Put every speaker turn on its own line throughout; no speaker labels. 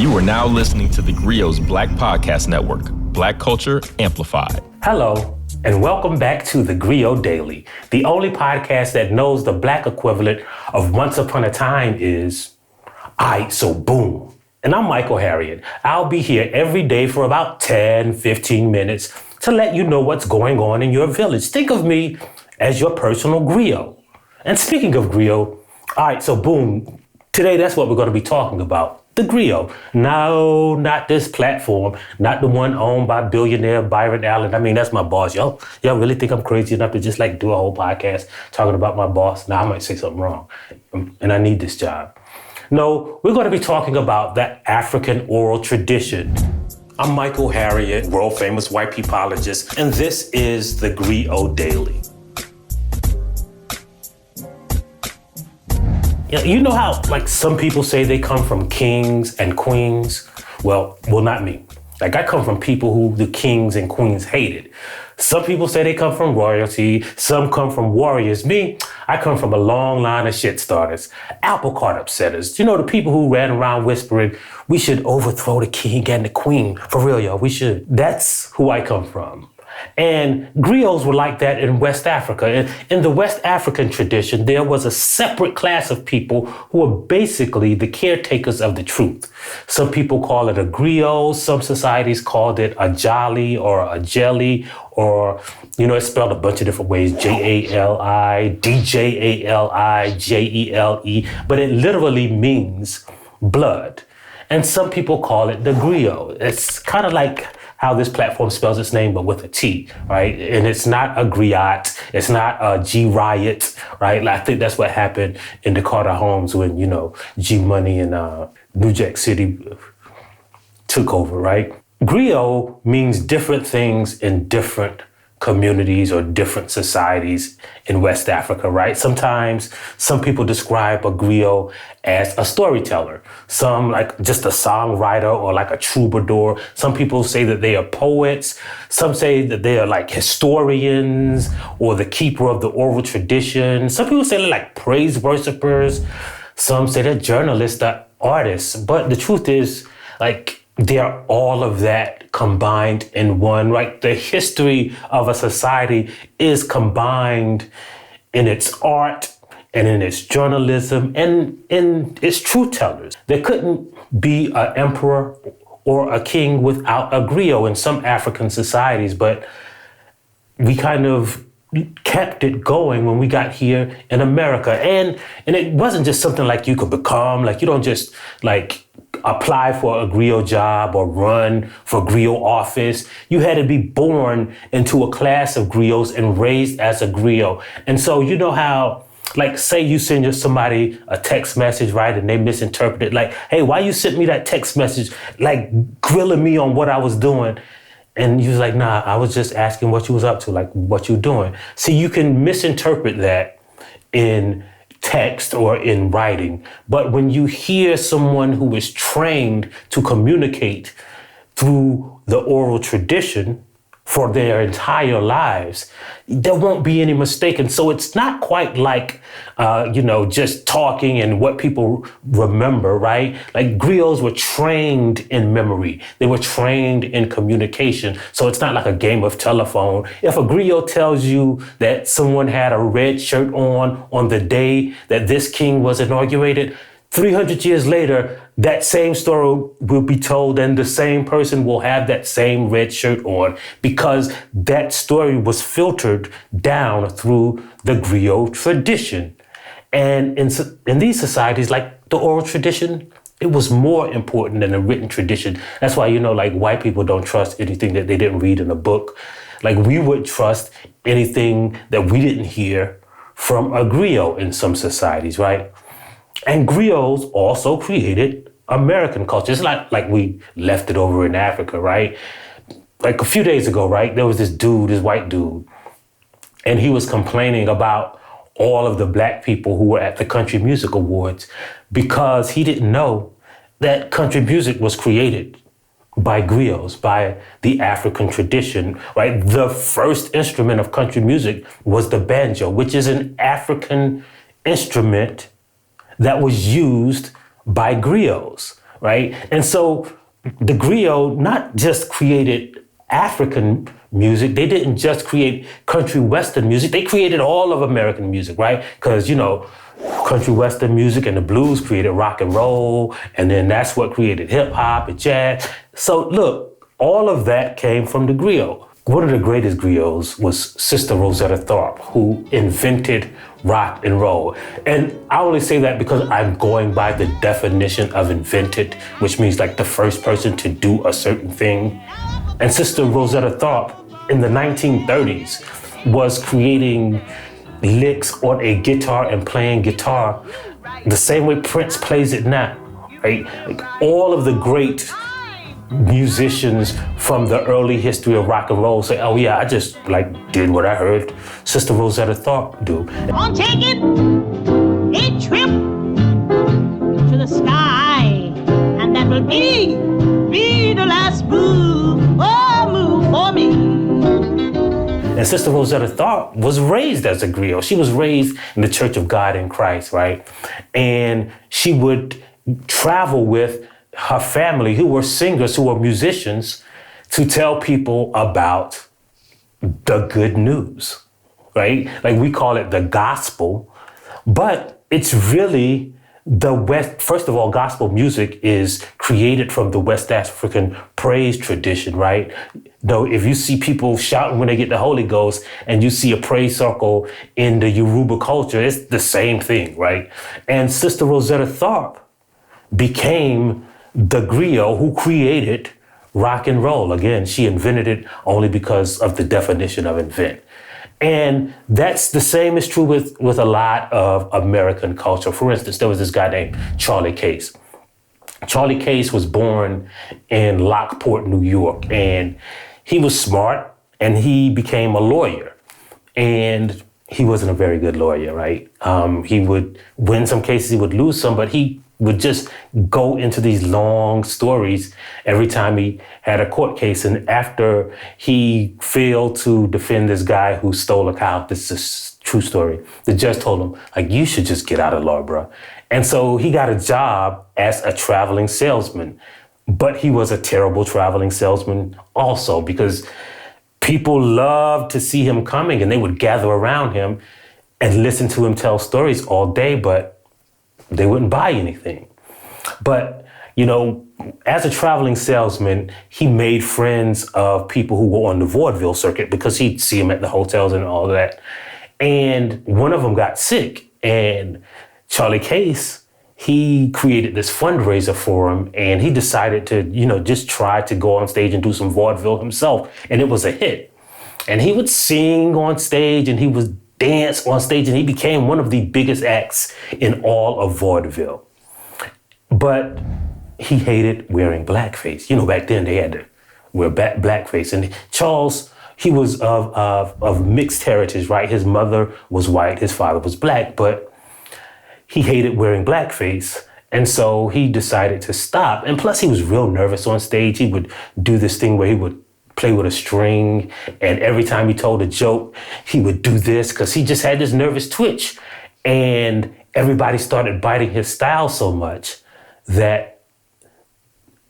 You are now listening to the Grio's Black Podcast Network, Black Culture Amplified.
Hello, and welcome back to the Grio Daily, the only podcast that knows the Black equivalent of Once Upon a Time is, aight, so boom. And I'm Michael Harriot. I'll be here every day for about 10, 15 minutes to let you know what's going on in your village. Think of me as your personal Grio. And speaking of Grio, aight, so boom, today that's what we're going to be talking about. The Grio. No, not this platform, not the one owned by billionaire Byron Allen. I mean, that's my boss. Y'all really think I'm crazy enough to just do a whole podcast talking about my boss? Now I might say something wrong, and I need this job. No, we're going to be talking about the African oral tradition. I'm Michael Harriot, world famous white peopleologist, and this is the Grio Daily. You know how, some people say they come from kings and queens? Well, not me. I come from people who the kings and queens hated. Some people say they come from royalty. Some come from warriors. Me, I come from a long line of shit starters. Apple cart upsetters. You know, the people who ran around whispering, we should overthrow the king and the queen. For real, y'all, we should. That's who I come from. And griots were like that in West Africa. In the West African tradition, there was a separate class of people who were basically the caretakers of the truth. Some people call it a griot. Some societies called it a jolly or a jelly, or, it's spelled a bunch of different ways, Jali, Djali, Jele, but it literally means blood. And some people call it the griot. It's kind of like how this platform spells its name, but with a T, right? And it's not a griot, it's not a G-riot, right? I think that's what happened in the Carter homes when, G-Money and New Jack City took over, right? Griot means different things in different communities or different societies in West Africa, right? Sometimes some people describe a griot as a storyteller, some just a songwriter or a troubadour. Some people say that they are poets. Some say that they are historians or the keeper of the oral tradition. Some people say they're praise worshipers. Some say they're journalists, they're artists. But the truth is, they're all of that combined in one, right? The history of a society is combined in its art and in its journalism and in its truth tellers. There couldn't be an emperor or a king without a griot in some African societies, but we kind of kept it going when we got here in America. And it wasn't just something you could become, you don't just apply for a griot job or run for griot office. You had to be born into a class of griots and raised as a griot. And so you know how, say you send somebody a text message, right? And they misinterpret it hey, why you sent me that text message, grilling me on what I was doing? And you was nah, I was just asking what you was up to, what you doing. See, you can misinterpret that in text or in writing. But when you hear someone who is trained to communicate through the oral tradition for their entire lives, there won't be any mistake. And so it's not quite just talking and what people remember, right? Griots were trained in memory. They were trained in communication. So it's not like a game of telephone. If a griot tells you that someone had a red shirt on the day that this king was inaugurated, 300 years later, that same story will be told and the same person will have that same red shirt on because that story was filtered down through the griot tradition. And in these societies, the oral tradition, it was more important than the written tradition. That's why, white people don't trust anything that they didn't read in a book. We would trust anything that we didn't hear from a griot in some societies, right? And griots also created American culture. It's not like we left it over in Africa, right? A few days ago, right, there was this white dude, and he was complaining about all of the black people who were at the Country Music Awards because he didn't know that country music was created by griots, by the African tradition, right? The first instrument of country music was the banjo, which is an African instrument that was used by griots. right? And so the Grio not just created African music, they didn't just create country western music, they created all of American music, right? Because, country western music and the blues created rock and roll, and then that's what created hip hop and jazz. So look, all of that came from the Grio. One of the greatest griots was Sister Rosetta Tharpe, who invented rock and roll. And I only say that because I'm going by the definition of invented, which means like the first person to do a certain thing. And Sister Rosetta Tharpe in the 1930s was creating licks on a guitar and playing guitar the same way Prince plays it now, right? Like all of the great musicians from the early history of rock and roll say, oh yeah, I just did what I heard Sister Rosetta Tharpe do.
On taking a trip to the sky, and that will be the last move for me.
And Sister Rosetta Tharpe was raised as a griot. She was raised in the Church of God in Christ, right? And she would travel with her family, who were singers, who were musicians, to tell people about the good news, right? Like we call it the gospel, but it's really the West. First of all, gospel music is created from the West African praise tradition, right? Though if you see people shouting when they get the Holy Ghost and you see a praise circle in the Yoruba culture, it's the same thing, right? And Sister Rosetta Tharpe became the griot who created rock and roll. Again, she invented it only because of the definition of invent. And that's the same is true with a lot of American culture. For instance, there was this guy named Charlie Case. Charlie Case was born in Lockport, New York, and he was smart and he became a lawyer. And he wasn't a very good lawyer, right? He would win some cases, he would lose some, but he would just go into these long stories every time he had a court case. And after he failed to defend this guy who stole a cow, this is a true story, the judge told him, you should just get out of law, bro. And so he got a job as a traveling salesman. But he was a terrible traveling salesman also, because people loved to see him coming and they would gather around him and listen to him tell stories all day, but they wouldn't buy anything. But, as a traveling salesman, he made friends of people who were on the vaudeville circuit because he'd see them at the hotels and all that. And one of them got sick, and Charlie Case, he created this fundraiser for him, and he decided to, just try to go on stage and do some vaudeville himself. And it was a hit. And he would sing on stage and he would dance on stage, and he became one of the biggest acts in all of vaudeville. But he hated wearing blackface. Back then they had to wear blackface. And Charles, he was of mixed heritage, right? His mother was white, his father was black, but he hated wearing blackface. And so he decided to stop. And plus he was real nervous on stage. He would do this thing where he would play with a string, and every time he told a joke, he would do this because he just had this nervous twitch. And everybody started biting his style so much that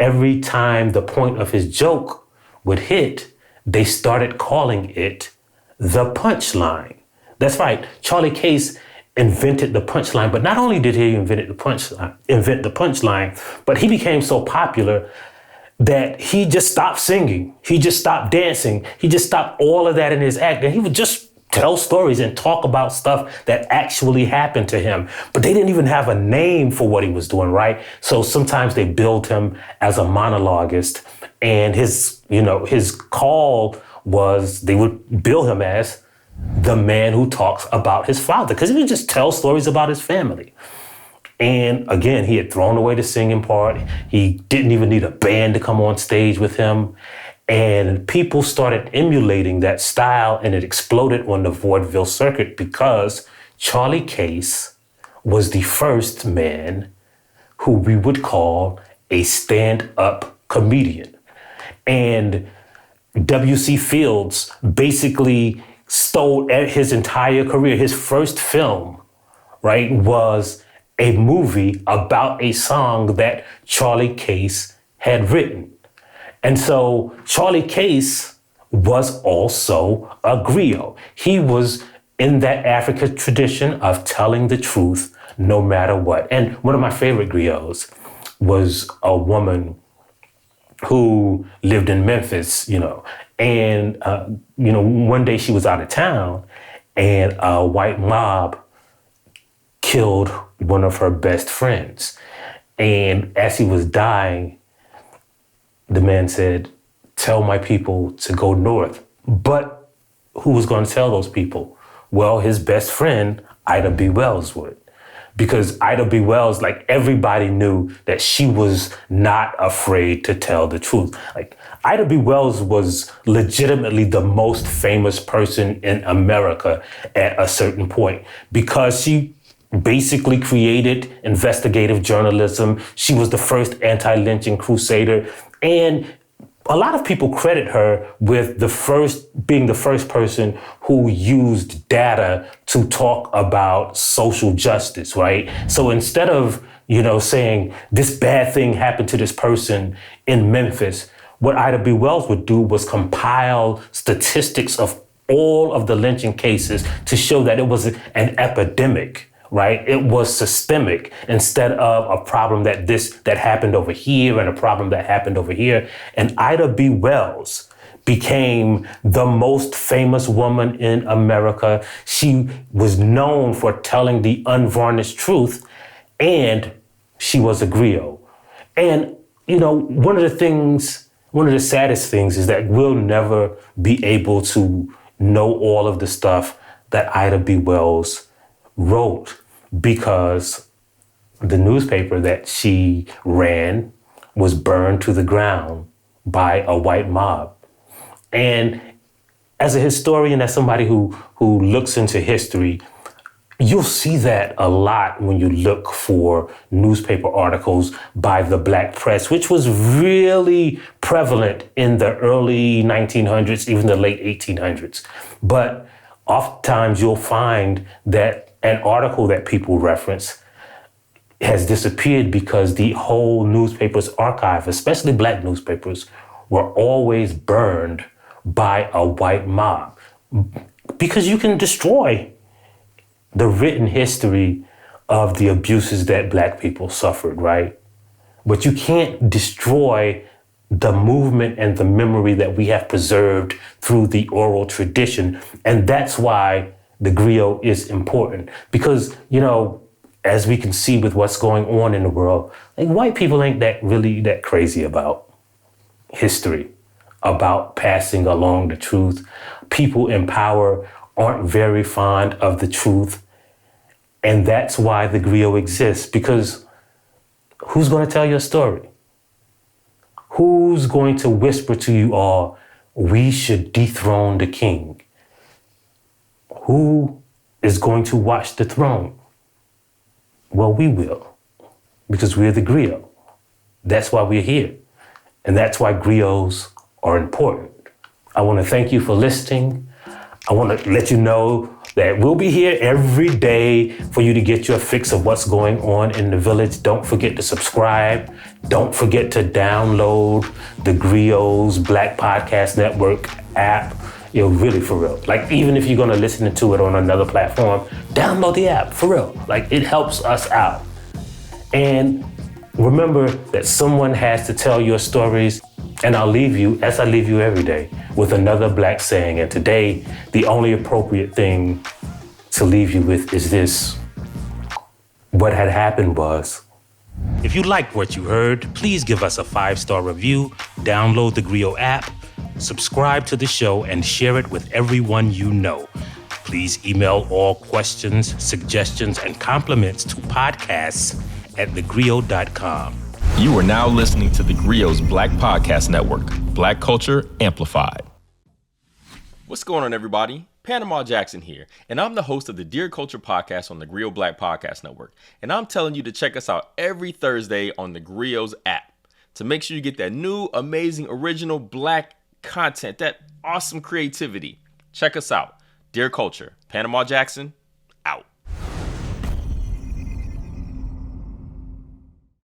every time the point of his joke would hit, they started calling it the punchline. That's right, Charlie Case invented the punchline, but not only did he invent the punchline, but he became so popular that he just stopped singing. He just stopped dancing. He just stopped all of that in his act. And he would just tell stories and talk about stuff that actually happened to him. But they didn't even have a name for what he was doing, right? So sometimes they billed him as a monologuist. And his call was, they would bill him as the man who talks about his father, because he would just tell stories about his family. And again, he had thrown away the singing part. He didn't even need a band to come on stage with him. And people started emulating that style, and it exploded on the vaudeville circuit because Charlie Case was the first man who we would call a stand-up comedian. And W.C. Fields basically stole his entire career. His first film, right, was a movie about a song that Charlie Case had written. And so Charlie Case was also a griot. He was in that African tradition of telling the truth no matter what. And one of my favorite griots was a woman who lived in Memphis, and, one day she was out of town and a white mob killed one of her best friends. And as he was dying, the man said, "Tell my people to go north." But who was going to tell those people? Well, his best friend, Ida B. Wells, would. Because Ida B. Wells, like, everybody knew that she was not afraid to tell the truth. Like, Ida B. Wells was legitimately the most famous person in America at a certain point because she basically created investigative journalism. She was the first anti-lynching crusader. And a lot of people credit her with being the first person who used data to talk about social justice, right? So instead of, saying this bad thing happened to this person in Memphis, what Ida B. Wells would do was compile statistics of all of the lynching cases to show that it was an epidemic. Right? It was systemic instead of a problem that happened over here and a problem that happened over here. And Ida B. Wells became the most famous woman in America. She was known for telling the unvarnished truth, and she was a griot. And, one of the saddest things is that we'll never be able to know all of the stuff that Ida B. Wells wrote because the newspaper that she ran was burned to the ground by a white mob. And as a historian, as somebody who looks into history, you'll see that a lot when you look for newspaper articles by the Black press, which was really prevalent in the early 1900s, even the late 1800s. But oftentimes you'll find that an article that people reference has disappeared because the whole newspaper's archive, especially Black newspapers, were always burned by a white mob. Because you can destroy the written history of the abuses that Black people suffered, right? But you can't destroy the movement and the memory that we have preserved through the oral tradition. And that's why the griot is important because, as we can see with what's going on in the world, like, white people ain't that crazy about history, about passing along the truth. People in power aren't very fond of the truth. And that's why the griot exists, because who's going to tell your story? Who's going to whisper to you all, we should dethrone the king? Who is going to watch the throne? Well, we will, because we're the griot. That's why we're here. And that's why griots are important. I want to thank you for listening. I want to let you know that we'll be here every day for you to get your fix of what's going on in the village. Don't forget to subscribe. Don't forget to download the Griot's Black Podcast Network app. Really, for real. Like, even if you're going to listen to it on another platform, download the app, for real. Like, it helps us out. And remember that someone has to tell your stories. And I'll leave you, as I leave you every day, with another Black saying. And today, the only appropriate thing to leave you with is this. What had happened was, if you liked what you heard, please give us a 5-star review, download the Grio app, subscribe to the show, and share it with everyone you know. Please email all questions, suggestions, and compliments to podcasts@thegrio.com.
You are now listening to the Grio's Black Podcast Network, Black Culture Amplified. What's going on, everybody? Panama Jackson here, and I'm the host of the Dear Culture podcast on the Grio Black Podcast Network. And I'm telling you to check us out every Thursday on the Grio's app to make sure you get that new, amazing, original Black content, that awesome creativity. Check us out. Dear Culture, Panama Jackson,